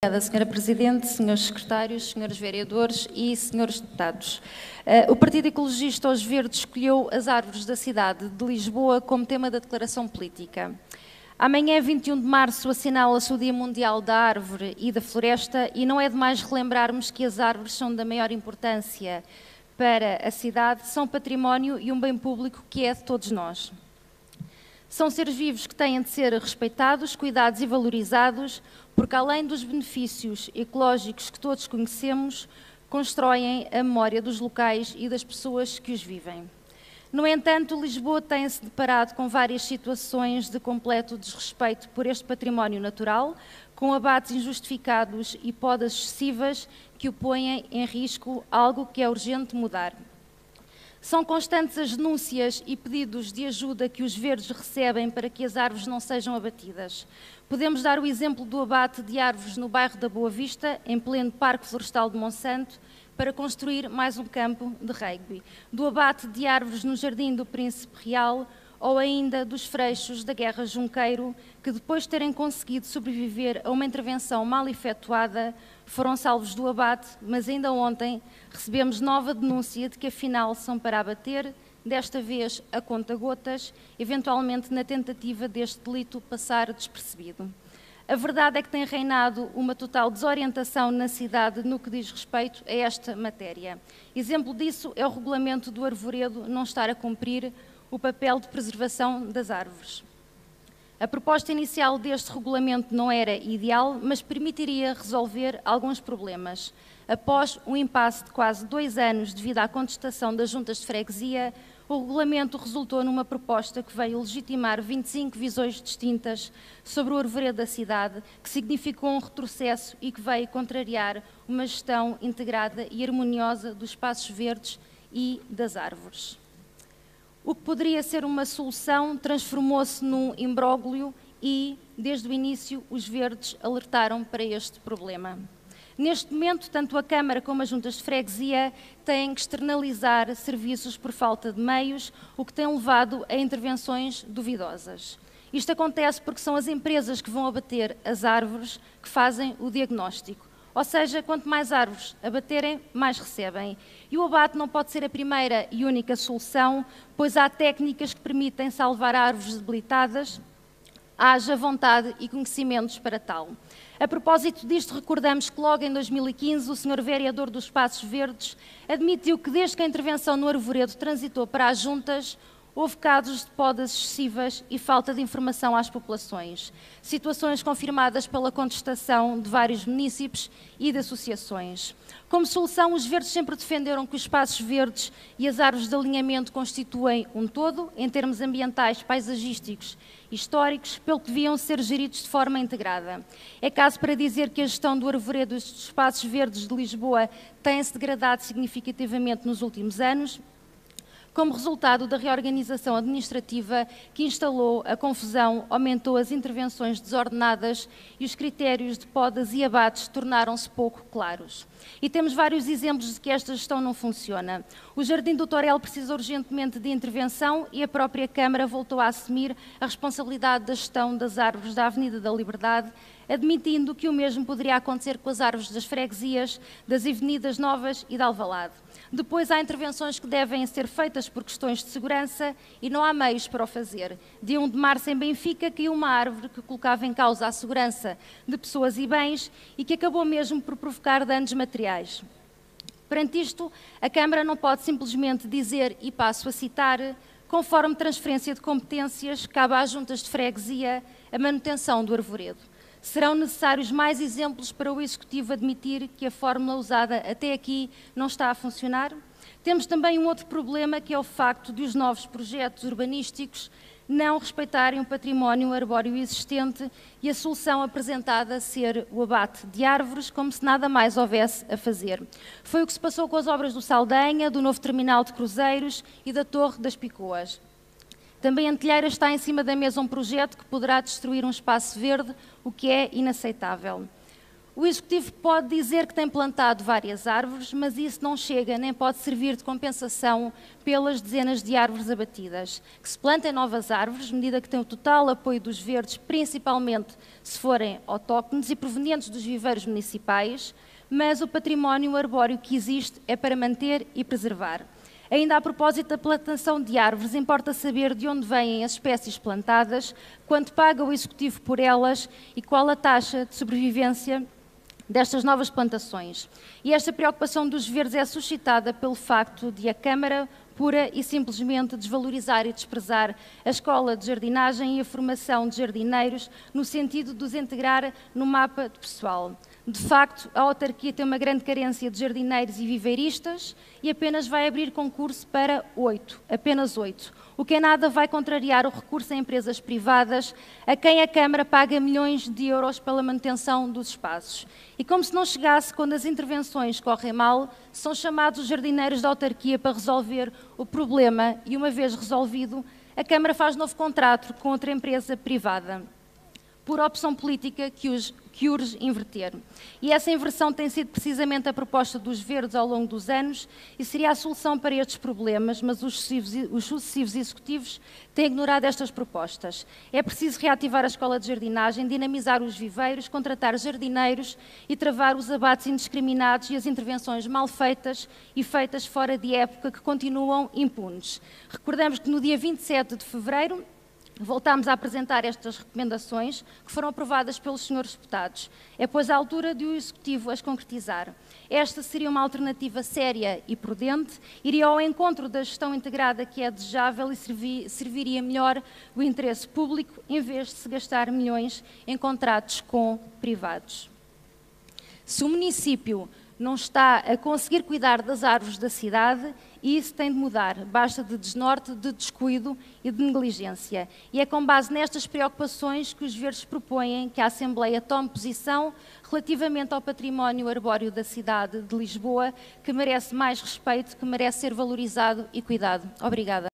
Obrigada, Sra. Presidente, Srs. Secretários, Srs. Vereadores e Srs. Deputados. O Partido Ecologista Os Verdes escolheu as árvores da cidade de Lisboa como tema da declaração política. Amanhã, 21 de março, assinala-se o Dia Mundial da Árvore e da Floresta e não é demais relembrarmos que as árvores são da maior importância para a cidade, são património e um bem público que é de todos nós. São seres vivos que têm de ser respeitados, cuidados e valorizados, porque além dos benefícios ecológicos que todos conhecemos, constroem a memória dos locais e das pessoas que os vivem. No entanto, Lisboa tem-se deparado com várias situações de completo desrespeito por este património natural, com abates injustificados e podas excessivas que o põem em risco, algo que é urgente mudar. São constantes as denúncias e pedidos de ajuda que os verdes recebem para que as árvores não sejam abatidas. Podemos dar o exemplo do abate de árvores no bairro da Boa Vista, em pleno Parque Florestal de Monsanto, para construir mais um campo de rugby. Do abate de árvores no Jardim do Príncipe Real, ou ainda dos freixos da Guerra Junqueiro, que depois de terem conseguido sobreviver a uma intervenção mal efetuada, foram salvos do abate, mas ainda ontem recebemos nova denúncia de que afinal são para abater, desta vez a conta-gotas, eventualmente na tentativa deste delito passar despercebido. A verdade é que tem reinado uma total desorientação na cidade no que diz respeito a esta matéria. Exemplo disso é o regulamento do arvoredo não estar a cumprir o papel de preservação das árvores. A proposta inicial deste regulamento não era ideal, mas permitiria resolver alguns problemas. Após um impasse de quase 2 anos devido à contestação das juntas de freguesia, o regulamento resultou numa proposta que veio legitimar 25 visões distintas sobre o arvoredo da cidade, que significou um retrocesso e que veio contrariar uma gestão integrada e harmoniosa dos espaços verdes e das árvores. O que poderia ser uma solução transformou-se num imbróglio e, desde o início, os verdes alertaram para este problema. Neste momento, tanto a Câmara como as juntas de freguesia têm que externalizar serviços por falta de meios, o que tem levado a intervenções duvidosas. Isto acontece porque são as empresas que vão abater as árvores que fazem o diagnóstico. Ou seja, quanto mais árvores abaterem, mais recebem. E o abate não pode ser a primeira e única solução, pois há técnicas que permitem salvar árvores debilitadas, haja vontade e conhecimentos para tal. A propósito disto, recordamos que logo em 2015 o Sr. Vereador dos Espaços Verdes admitiu que desde que a intervenção no arvoredo transitou para as juntas, houve casos de podas excessivas e falta de informação às populações. Situações confirmadas pela contestação de vários munícipes e de associações. Como solução, os verdes sempre defenderam que os espaços verdes e as árvores de alinhamento constituem um todo, em termos ambientais, paisagísticos e históricos, pelo que deviam ser geridos de forma integrada. É caso para dizer que a gestão do arvoredo dos espaços verdes de Lisboa tem-se degradado significativamente nos últimos anos, como resultado da reorganização administrativa que instalou a confusão, aumentou as intervenções desordenadas e os critérios de podas e abates tornaram-se pouco claros. E temos vários exemplos de que esta gestão não funciona. O Jardim do Torel precisa urgentemente de intervenção e a própria Câmara voltou a assumir a responsabilidade da gestão das árvores da Avenida da Liberdade, admitindo que o mesmo poderia acontecer com as árvores das freguesias, das Avenidas Novas e de Alvalade. Depois há intervenções que devem ser feitas por questões de segurança e não há meios para o fazer. Dia 1 de março, em Benfica, caiu uma árvore que colocava em causa a segurança de pessoas e bens e que acabou mesmo por provocar danos materiais. Perante isto, a Câmara não pode simplesmente dizer, e passo a citar, conforme transferência de competências, cabe às juntas de freguesia a manutenção do arvoredo. Serão necessários mais exemplos para o Executivo admitir que a fórmula usada até aqui não está a funcionar? Temos também um outro problema, que é o facto de os novos projetos urbanísticos não respeitarem o património arbóreo existente e a solução apresentada ser o abate de árvores, como se nada mais houvesse a fazer. Foi o que se passou com as obras do Saldanha, do novo terminal de cruzeiros e da Torre das Picoas. Também em Telheiras está em cima da mesa um projeto que poderá destruir um espaço verde, o que é inaceitável. O Executivo pode dizer que tem plantado várias árvores, mas isso não chega nem pode servir de compensação pelas dezenas de árvores abatidas. Que se plantem novas árvores, medida que tem o total apoio dos verdes, principalmente se forem autóctones e provenientes dos viveiros municipais, mas o património arbóreo que existe é para manter e preservar. Ainda a propósito da plantação de árvores, importa saber de onde vêm as espécies plantadas, quanto paga o Executivo por elas e qual a taxa de sobrevivência destas novas plantações. E esta preocupação dos verdes é suscitada pelo facto de a Câmara pura e simplesmente desvalorizar e desprezar a escola de jardinagem e a formação de jardineiros no sentido de os integrar no mapa de pessoal. De facto, a autarquia tem uma grande carência de jardineiros e viveiristas e apenas vai abrir concurso para 8, apenas 8, o que em nada vai contrariar o recurso a empresas privadas a quem a Câmara paga milhões de euros pela manutenção dos espaços. E como se não chegasse, quando as intervenções correm mal, são chamados os jardineiros da autarquia para resolver o problema e, uma vez resolvido, a Câmara faz novo contrato com outra empresa privada, por opção política que urge inverter. E essa inversão tem sido precisamente a proposta dos verdes ao longo dos anos e seria a solução para estes problemas, mas os sucessivos executivos têm ignorado estas propostas. É preciso reativar a escola de jardinagem, dinamizar os viveiros, contratar jardineiros e travar os abates indiscriminados e as intervenções mal feitas e feitas fora de época que continuam impunes. Recordamos que no dia 27 de fevereiro, voltámos a apresentar estas recomendações que foram aprovadas pelos senhores deputados. É, pois, a altura de o Executivo as concretizar. Esta seria uma alternativa séria e prudente, iria ao encontro da gestão integrada que é desejável e serviria melhor o interesse público, em vez de se gastar milhões em contratos com privados. Se o município não está a conseguir cuidar das árvores da cidade, isso tem de mudar. Basta de desnorte, de descuido e de negligência. E é com base nestas preocupações que os verdes propõem que a Assembleia tome posição relativamente ao património arbóreo da cidade de Lisboa, que merece mais respeito, que merece ser valorizado e cuidado. Obrigada.